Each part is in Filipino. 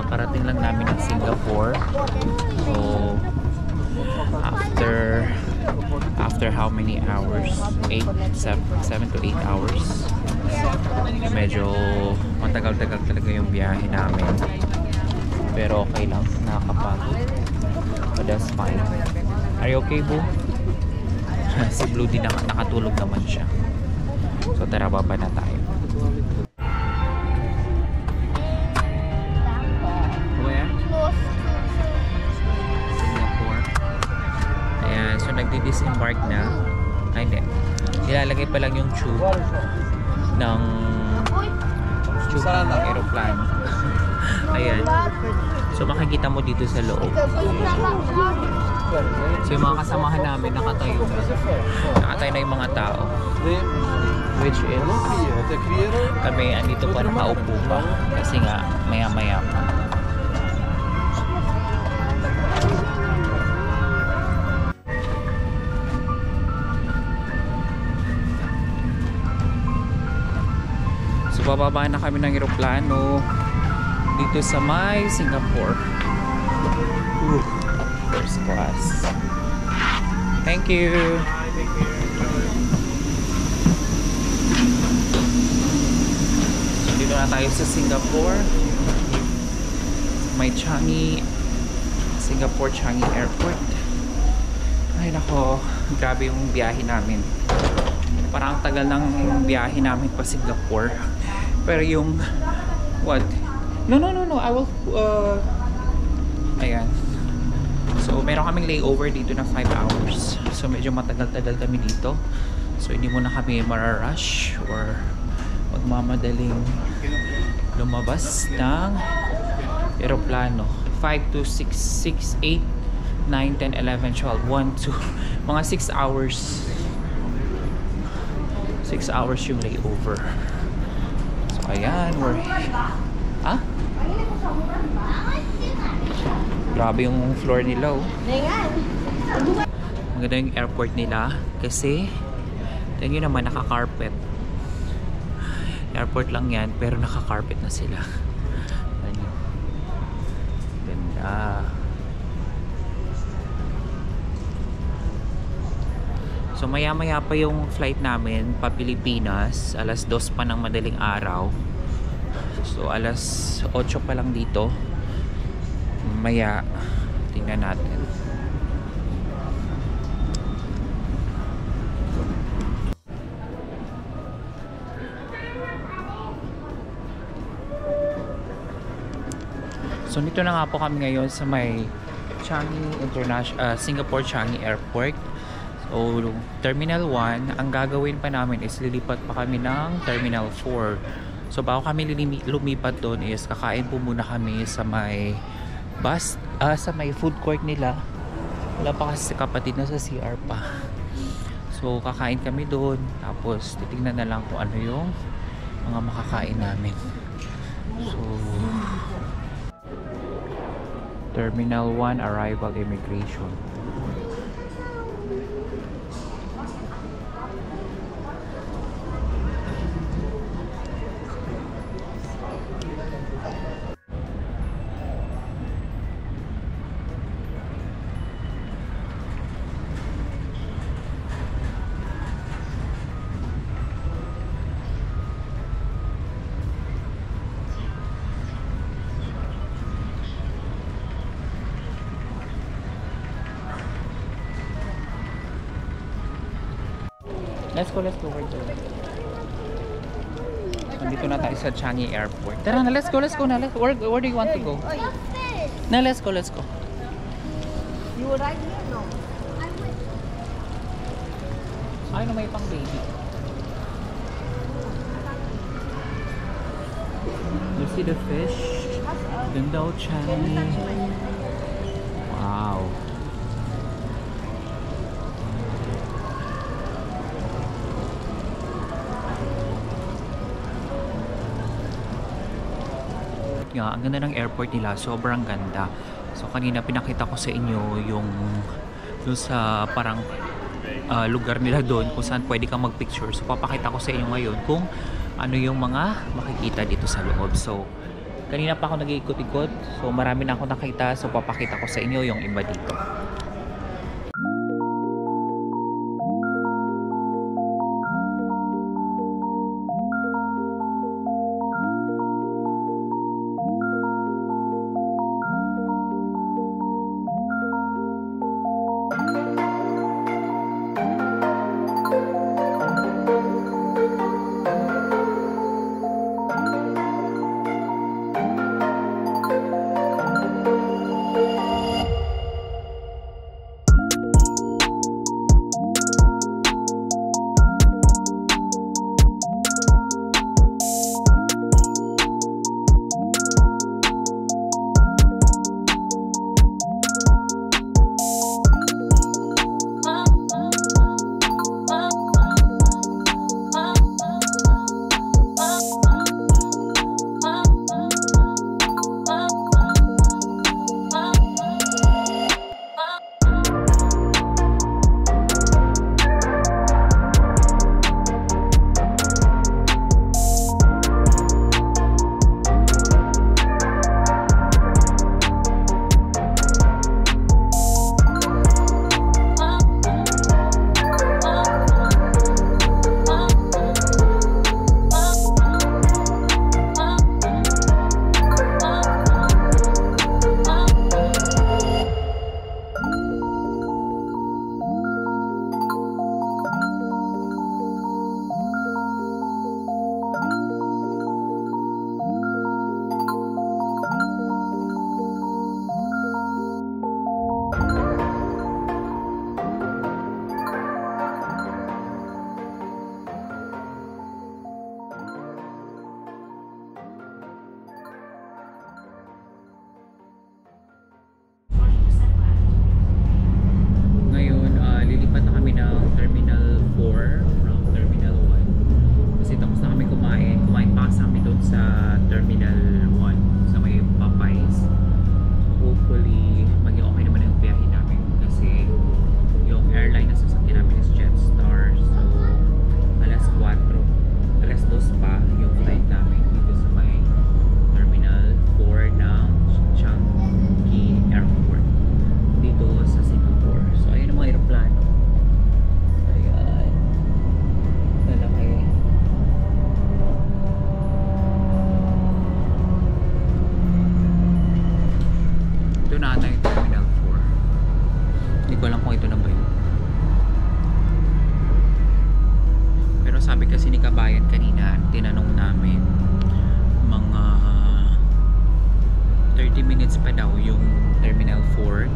Kakarating lang namin ng Singapore. So, after how many hours? 7 to 8 hours. Medyo matagal-tagal talaga yung biyahe namin. Pero okay lang, nakakapagod. But that's fine. Are you okay, Boo? Si Blue din nakatulog naman siya. So tara, baba na tayo. Where? Singapore. Ayan, so nagdi-disembark na. Ay, hindi. Ilalagay pa lang yung tube ng aeroplano. Ayan. So makikita mo dito sa loob. So yung mga kasamahan namin nakatayo na. Nakatayo na yung mga tao. Which is kami andito pa, nakaupo pa. Kasi nga maya-maya pa. So bababa na kami ng eroplano dito sa may Singapore. First class. Thank you. So dito na tayo sa Singapore. May Singapore Changi Airport. Ay nako, grabe yung biyahe namin. Parang tagal ng biyahe namin pa Singapore. Pero yung what? No, I will ayan. So meron kaming layover dito na 5 hours. So medyo matagal-tagal kami dito. So hindi muna kami mararush or magmamadaling lumabas ng eroplano. 5 to 6, 8, 9, 10, 11, 12, 1, 2 mga 6 hours. 6 hours yung layover. So ayan, we're grabe yung floor nila, oh. Maganda yung airport nila kasi tingnan nyo naman, naka-carpet. Airport lang yan pero naka-carpet na sila. Ganda. So maya-maya pa yung flight namin pa Pilipinas. Alas 2 pa ng madaling araw. So alas 8 pa lang dito. Maya tingnan natin. So nito na nga po kami ngayon sa may Singapore Changi Airport. So Terminal 1, ang gagawin pa namin is lilipat pa kami ng Terminal 4. So bago kami lumipat doon is kakain po muna kami sa may sa may food court nila. Wala pa kasi kapatid na sa CR pa. So kakain kami doon, tapos titingnan na lang kung ano yung mga makakain namin. So Terminal 1 Arrival Immigration. Let's go right there. Nandito na tayo sa Changi Airport. Tara na, let's go na. Where do you want to go? Na, let's go. You were right here, no? Ay, no, may pang baby. You see the fish? Ganda o, Changi. Wow. Nga, ang ganda ng airport nila, sobrang ganda. So kanina pinakita ko sa inyo yung sa parang lugar nila doon kung saan pwede kang magpicture. So papakita ko sa inyo ngayon kung ano yung mga makikita dito sa loob. So Kanina pa ako nag-iikot-ikot. So marami na ako nakita. So papakita ko sa inyo yung iba dito.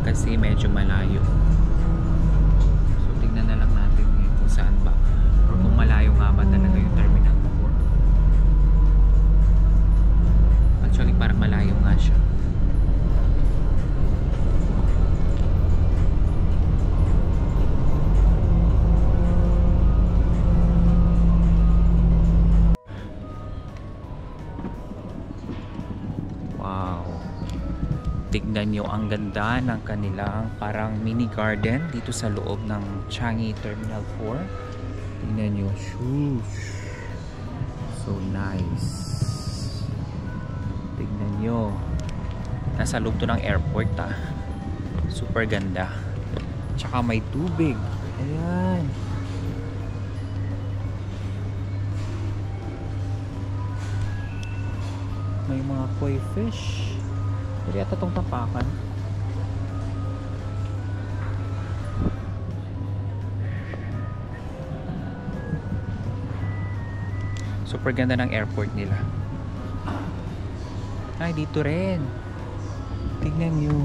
Kasi medyo malayo. So tingnan na lang natin kung saan ba or kung malayo nga ba talaga yung Terminal 4. Actually parang malayo nga siya. Tignan nyo, ang ganda ng kanilang parang mini garden dito sa loob ng Changi Terminal 4. Tignan nyo, shoosh. So nice. Tignan nyo. Nasa loob to ng airport Super ganda. Tsaka may tubig. Ayan. May mga koi fish. Pwede yata itong tapakan. Super ganda ng airport nila. Ay, dito rin. Tignan nyo.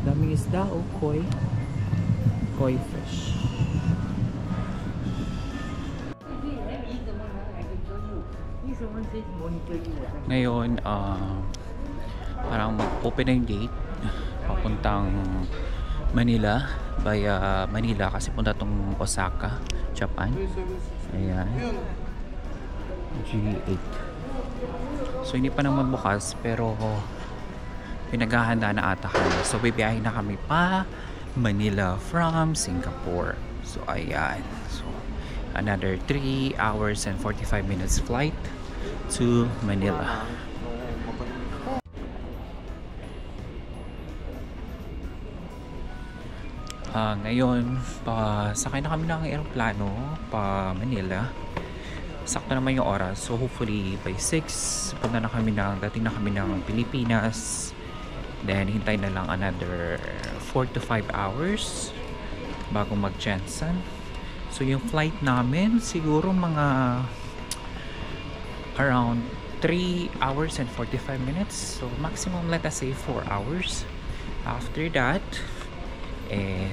Daming isda o koi. Koi fish. Ngayon, parang mag-open na yung gate papuntang Manila via Manila kasi punta tong Osaka, Japan. Ayan. G8. So hindi pa naman bukas pero pinaghahanda na ata kami. So bibiyahin na kami pa Manila from Singapore. So ayan. So another 3 hours and 45 minutes flight to Manila. Ngayon, sakay na kami ng aeroplano pa Manila. Sakto naman yung oras. So hopefully by 6, dating na kami ng Pilipinas. Then hintay na lang another 4 to 5 hours bago mag-Jensen. So yung flight namin siguro mga around 3 hours and 45 minutes. So maximum let us say 4 hours. After that,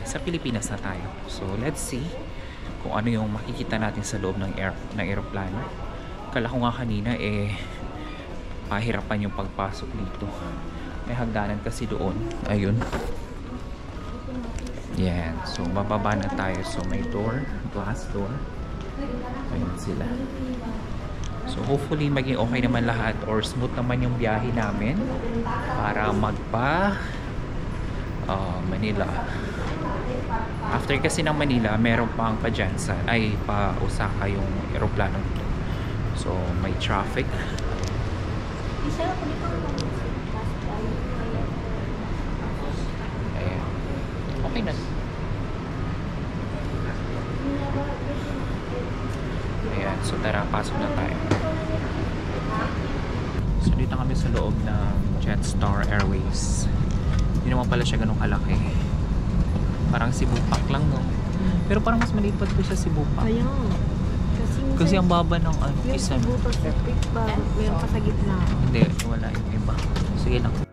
sa Pilipinas na tayo. So let's see kung ano yung makikita natin sa loob ng aeroplano. Kala ko nga kanina pahirapan yung pagpasok dito. May hagdanan kasi doon. Ayun. Yan. So bababa na tayo. So may door, glass door. Ayun sila. So hopefully maging okay naman lahat or smooth naman yung biyahe namin para Manila. After kasi ng Manila, meron pang pa-Jensen, pa Osaka yung aeroplano nito. So may traffic. Ayan. Okay na. Ayan. So tara, pasok na tayo. So dito kami sa loob ng Jetstar Airways. Hindi naman pala siya ganun kalaki. Parang Cebu Pack lang, no? Pero parang mas maliit pa ito sa Cebu Pack. Kaya. Kasi ang baba ng yung isa. Cebu Pacific ba? Meron pa sa gitna. Hindi, wala yung iba. Sige lang.